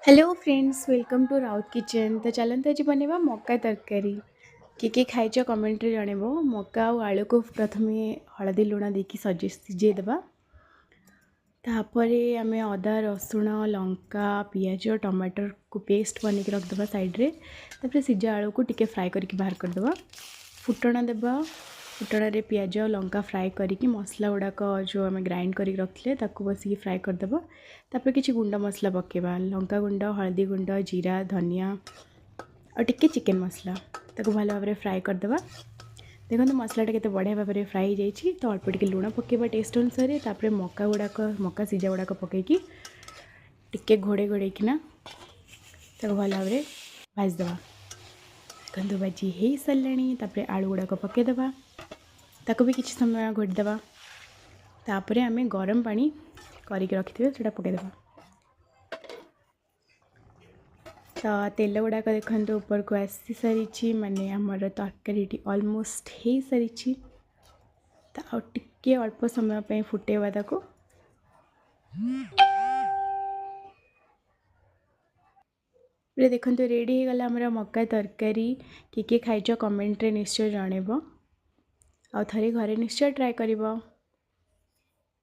Hello friends welcome to Raut kitchen. तो चलते आज बनवा मक्का तरकारी। किए खाइच कमेंट्रे जनइब। मक्का और आलू को प्रथम हलदी लुण देकी सिझेदेवा। तापर आम अदा रसुण लंका पियाज टमाटर को पेस्ट बन के रखिदेवा साइड्रे। तापर सिझा आलू को टिके फ्राए करके बाहर करदेवा। फुटण देवा। फुटण पियाज लंका फ्राए करके मसला गुड़ाक जो आम ग्राइंड कर रखिले ताकू बसिक फ्राए करदेवा। तापर किसी गुंड मसला पकेबा लंका गुंड हल्दी गुंड जीरा धनिया और टिके चिकेन मसला ताकू भल भाव फ्राए करदेवा। देखो मसलाटा केते बढ़िया भाव में फ्राई जाइए। तो अल्प टिके लुण पकेबा टेस्ट अनुसार। तापर मक्का गुड़ाक मक्का सिझा गुड़ाक पकईकी टिके घोड़े घोड़ेकिना ताकू भल भाव में भाजदेवा। देखो भाजी हो सारे। तापर आलू गुड़ाक पकईदेवा ताकू भी किसी समय घोटदेवा। तापर आम गरम पानी करके रखिथे से पकईदेवा। तो तेल गुड़ाक देखते ऊपर को आसी सारी माने आमर तरकारी ऑलमोस्ट हो सारी। तो टिके अल्प समय पे फुटेवा ताको। देखो रेडी हो गला आमर मक्का तरकारी। किए खाइच कमेंट्रे निश्चय जनइब। आ थरे घरे निश्चय ट्राए करिबो।